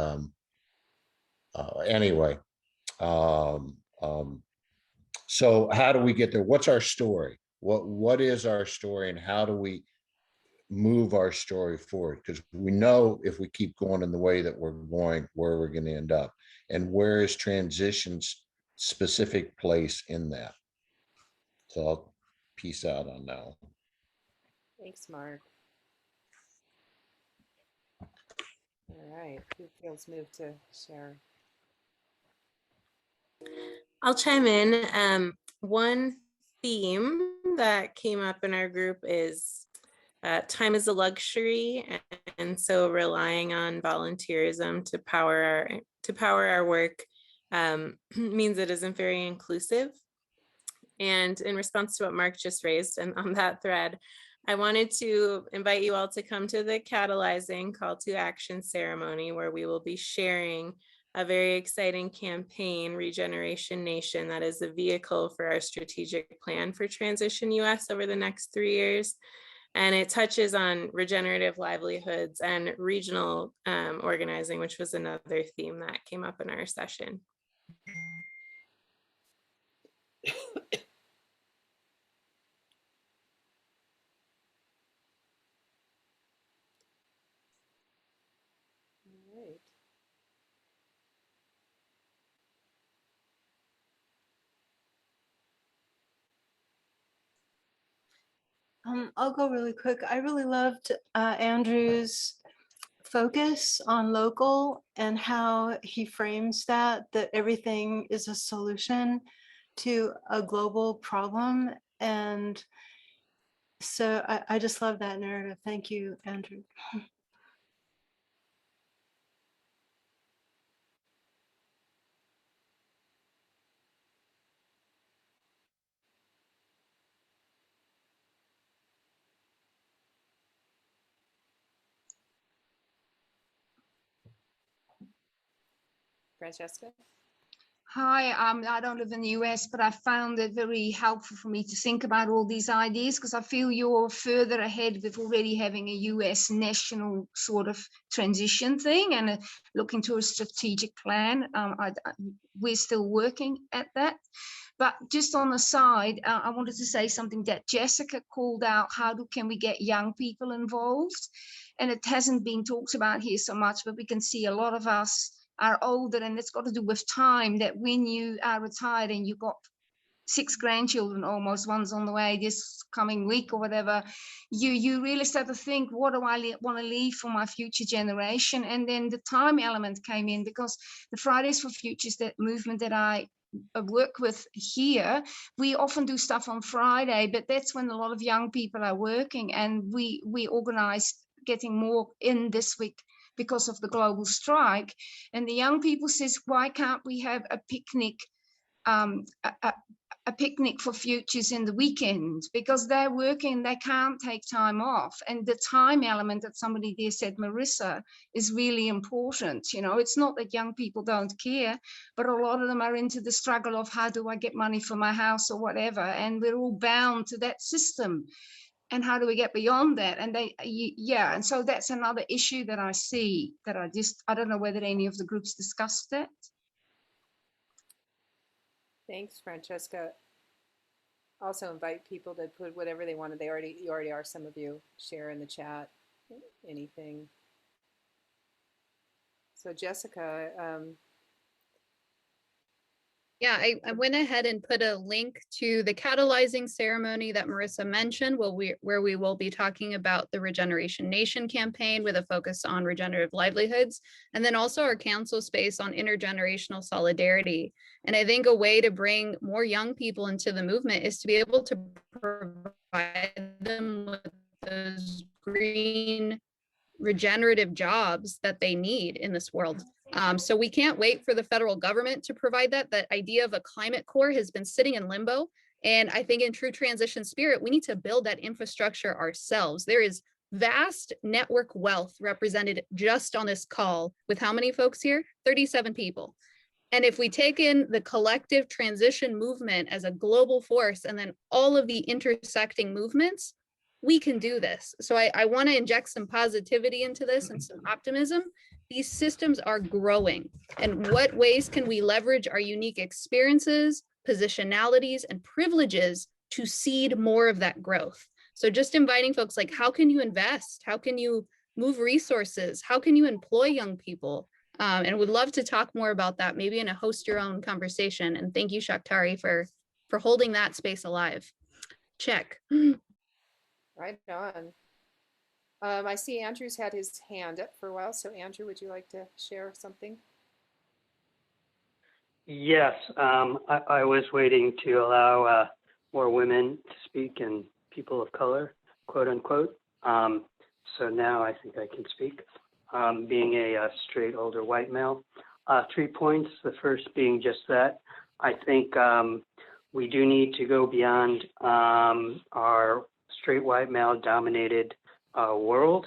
anyway. So how do we get there? What's our story? What is our story, and how do we move our story forward? Because we know if we keep going in the way that we're going, where we're going to end up, and where is transition's specific place in that. So I'll peace out on that one. Thanks, Mark. All right, who feels moved to share? I'll chime in. One theme that came up in our group is time is a luxury, and so relying on volunteerism to power our work means it isn't very inclusive. And in response to what Mark just raised, and on that thread, I wanted to invite you all to come to the catalyzing call to action ceremony, where we will be sharing a very exciting campaign, Regeneration Nation, that is the vehicle for our strategic plan for Transition US over the next 3 years. And it touches on regenerative livelihoods and regional organizing, which was another theme that came up in our session. I'll go really quick. I really loved Andrew's focus on local and how he frames that everything is a solution to a global problem. And so I just love that narrative. Thank you, Andrew. Francesca? Hi, I don't live in the US, but I found it very helpful for me to think about all these ideas because I feel you're further ahead with already having a US national sort of transition thing and looking to a strategic plan. We're still working at that. But just on the side, I wanted to say something that Jessica called out. Can we get young people involved? And it hasn't been talked about here so much, but we can see a lot of us are older, and it's got to do with time, that when you are retired and you've got 6 grandchildren, almost one's on the way this coming week or whatever, you really start to think, what do I want to leave for my future generation? And then the time element came in, because the Fridays for Futures, that movement that I work with here, we often do stuff on Friday, but that's when a lot of young people are working, and we organize getting more in this week because of the global strike. And the young people says, why can't we have a picnic, a picnic for futures in the weekend? Because they're working, they can't take time off. And the time element that somebody there said, Marissa, is really important. You know, it's not that young people don't care, but a lot of them are into the struggle of how do I get money for my house or whatever. And we're all bound to that system. And how do we get beyond that? And and so that's another issue that I see, that I don't know whether any of the groups discussed that. Thanks, Francesca. Also invite people to put whatever they wanted. You already are, some of you, share in the chat, anything. So Jessica, yeah, I went ahead and put a link to the catalyzing ceremony that Marissa mentioned, where we will be talking about the Regeneration Nation campaign with a focus on regenerative livelihoods, and then also our council space on intergenerational solidarity. And I think a way to bring more young people into the movement is to be able to provide them with those green regenerative jobs that they need in this world. So we can't wait for the federal government to provide that. That idea of a climate corps has been sitting in limbo. And I think in true transition spirit, we need to build that infrastructure ourselves. There is vast network wealth represented just on this call with how many folks here? 37 people. And if we take in the collective transition movement as a global force and then all of the intersecting movements, we can do this. So I want to inject some positivity into this and some optimism. These systems are growing. And what ways can we leverage our unique experiences, positionalities, and privileges to seed more of that growth? So just inviting folks, like, how can you invest? How can you move resources? How can you employ young people? And would love to talk more about that, maybe in a host your own conversation. And thank you, Shakhtari, for holding that space alive. Check. Right on. I see Andrew's had his hand up for a while. So Andrew, would you like to share something? Yes, I was waiting to allow more women to speak and people of color, quote unquote. So now I think I can speak. Being a straight older white male, 3 points. The first being just that I think we do need to go beyond our straight white male dominated world.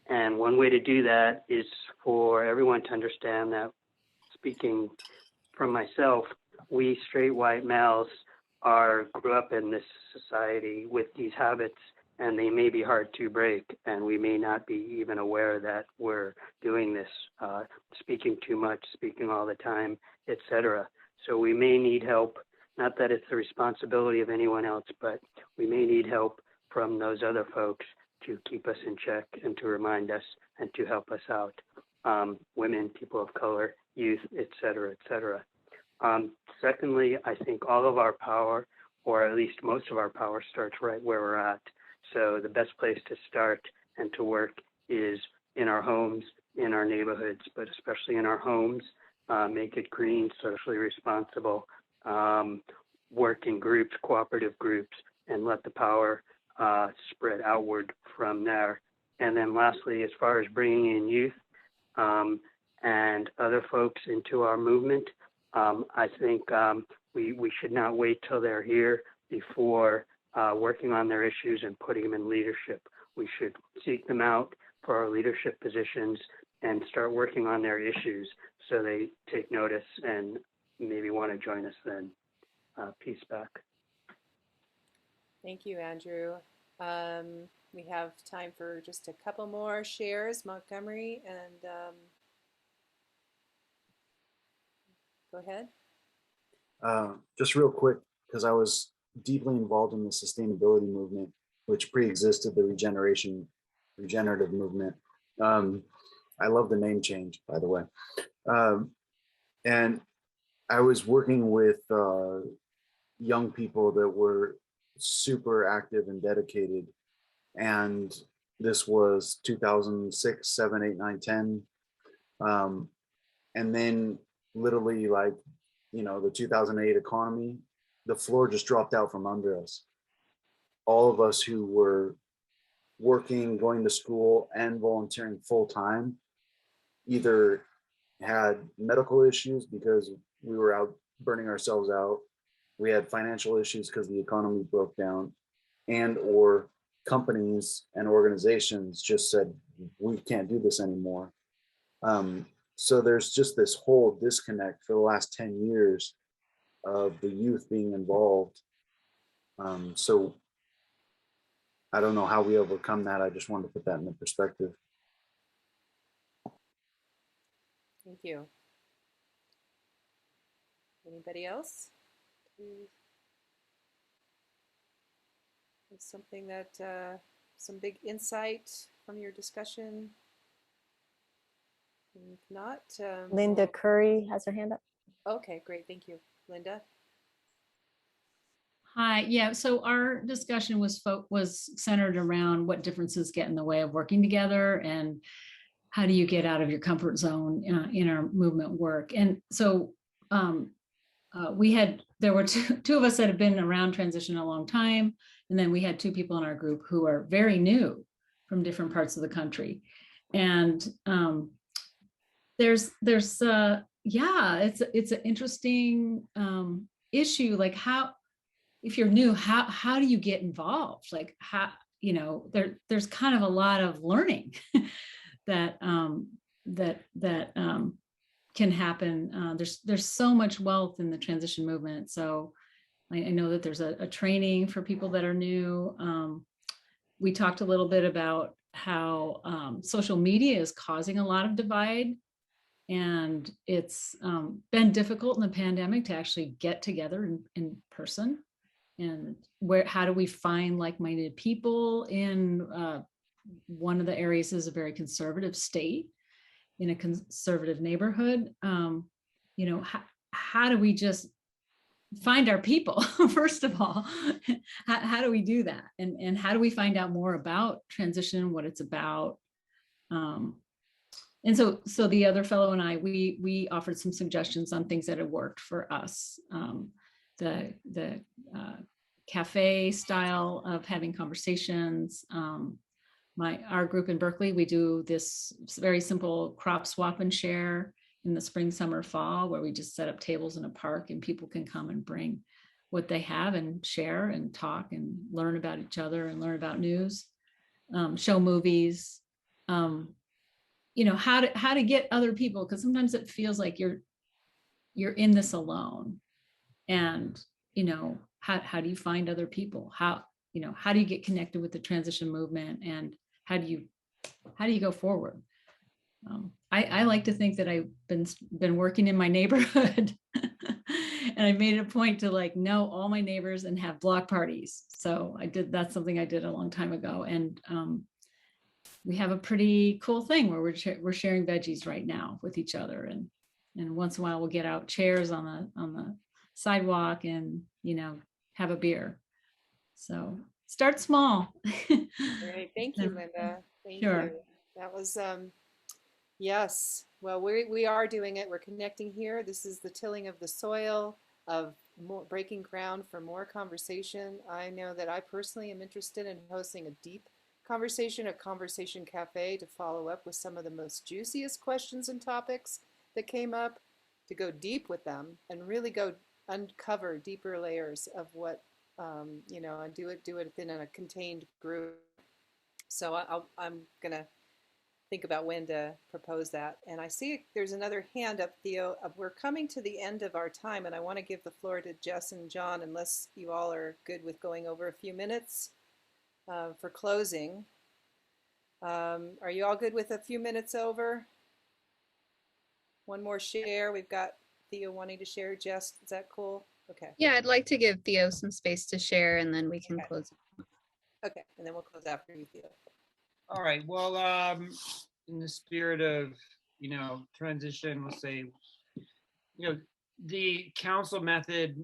And one way to do that is for everyone to understand that, speaking from myself, we straight white males grew up in this society with these habits, and they may be hard to break, and we may not be even aware that we're doing this, speaking too much, speaking all the time, etc. So we may need help. Not that it's the responsibility of anyone else, but we may need help from those other folks to keep us in check and to remind us and to help us out. Women, people of color, youth, etc., etc. Secondly, I think all of our power, or at least most of our power, starts right where we're at. So the best place to start and to work is in our homes, in our neighborhoods, but especially in our homes. Make it green, socially responsible, work in groups, cooperative groups, and let the power spread outward from there. And then lastly, as far as bringing in youth and other folks into our movement, I think we should not wait till they're here before working on their issues and putting them in leadership. We should seek them out for our leadership positions and start working on their issues so they take notice and maybe want to join us then. Peace back. Thank you, Andrew. We have time for just a couple more shares. Montgomery, and go ahead. Just real quick, because I was deeply involved in the sustainability movement, which pre-existed the regenerative movement. I love the name change, by the way. And I was working with young people that were super active and dedicated. And this was 2006, 7, 8, 9, 10. And then literally, like, you know, the 2008 economy, the floor just dropped out from under us. All of us who were working, going to school, and volunteering full time either had medical issues because we were out burning ourselves out. We had financial issues because the economy broke down, and or companies and organizations just said, we can't do this anymore. So there's just this whole disconnect for the last 10 years of the youth being involved. So I don't know how we overcome that. I just wanted to put that into perspective. Thank you. Anybody else? Something that, some big insight from your discussion? If not, Linda Curry has her hand up. Okay, great. Thank you. Linda? Hi, yeah, so our discussion was centered around what differences get in the way of working together and how do you get out of your comfort zone in our movement work. And so there were two of us that have been around transition a long time, and then we had 2 people in our group who are very new from different parts of the country. And it's an interesting issue, like how, if you're new, how do you get involved? Like how, you know, there's kind of a lot of learning that can happen. There's so much wealth in the transition movement. So I know that there's a training for people that are new. we talked a little bit about how social media is causing a lot of divide. And it's been difficult in the pandemic to actually get together in person. And how do we find like-minded people in one of the areas is a very conservative state, in a conservative neighborhood. How do we just find our people? First of all, how do we do that? And how do we find out more about transition, what it's about? And so the other fellow and I, we offered some suggestions on things that had worked for us. The cafe style of having conversations. Our group in Berkeley, we do this very simple crop swap and share in the spring, summer, fall, where we just set up tables in a park and people can come and bring what they have and share and talk and learn about each other and learn about news, show movies, how to get other people, because sometimes it feels like you're in this alone. And how do you find other people? How do you get connected with the transition movement, and how do you go forward? I like to think that I've been working in my neighborhood and I made it a point to know all my neighbors and have block parties. So that's something I did a long time ago. And we have a pretty cool thing where we're sharing veggies right now with each other. And once in a while we'll get out chairs on the sidewalk and, have a beer. So start small. Great. Thank you, Linda. Thank Sure. you. That was, yes. Well, we are doing it. We're connecting here. This is the tilling of the soil, of breaking ground for more conversation. I know that I personally am interested in hosting a deep conversation, a conversation cafe, to follow up with some of the most juiciest questions and topics that came up, to go deep with them and really go uncover deeper layers of what, and do it within a contained group. So I'm going to think about when to propose that. And I see there's another hand up, Theo. We're coming to the end of our time, and I want to give the floor to Jess and John, unless you all are good with going over a few minutes for closing. Are you all good with a few minutes over? One more share. We've got Theo wanting to share. Jess, is that cool? Okay. Yeah, I'd like to give Theo some space to share, and then we can close. Okay, and then we'll close after you, Theo. All right. Well, in the spirit of, transition, we'll say, the council method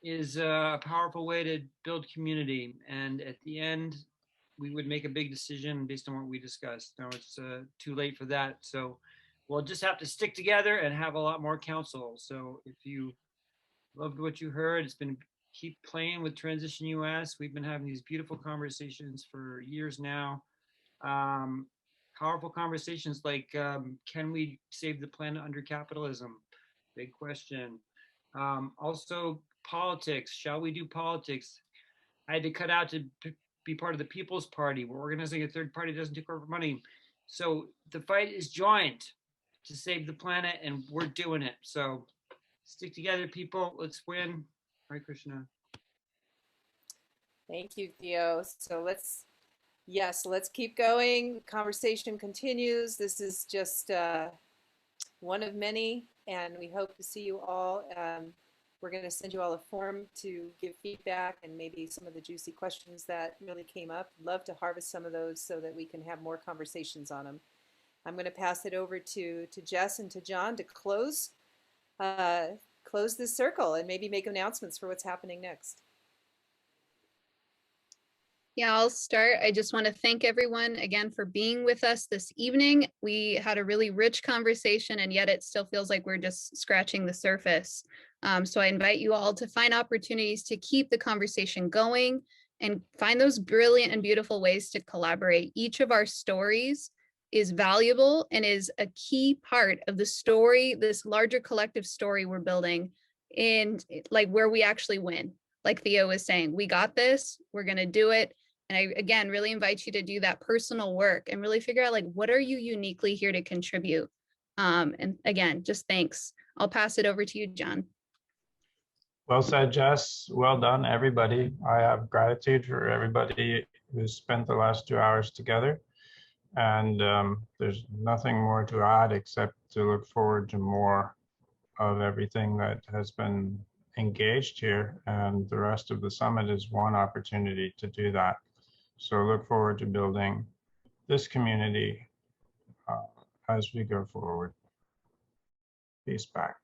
is a powerful way to build community. And at the end, we would make a big decision based on what we discussed. Now it's too late for that. So we'll just have to stick together and have a lot more council. So if you loved what you heard, keep playing with Transition US. We've been having these beautiful conversations for years now. Powerful conversations like, can we save the planet under capitalism? Big question. Also politics, shall we do politics? I had to cut out to be part of the People's Party. We're organizing a third party that doesn't take corporate money. So the fight is joint to save the planet, and we're doing it. So stick together, people, let's win. Hare Krishna. Thank you, Theo. So let's keep going. Conversation continues. This is just one of many, and we hope to see you all. We're going to send you all a form to give feedback and maybe some of the juicy questions that really came up. Love to harvest some of those so that we can have more conversations on them. I'm going to pass it over to Jess and to John to close this circle and maybe make announcements for what's happening next. Yeah, I'll start. I just want to thank everyone again for being with us this evening. We had a really rich conversation, and yet it still feels like we're just scratching the surface. So I invite you all to find opportunities to keep the conversation going and find those brilliant and beautiful ways to collaborate. Each of our stories is valuable and is a key part of the story, this larger collective story we're building, and where we actually win. Like Theo was saying, we got this, we're going to do it. And I, again, really invite you to do that personal work and really figure out what are you uniquely here to contribute? And again, just thanks. I'll pass it over to you, John. Well said, Jess. Well done, everybody. I have gratitude for everybody who spent the last 2 hours together. And there's nothing more to add except to look forward to more of everything that has been engaged here. And the rest of the summit is one opportunity to do that. So look forward to building this community as we go forward. Peace back.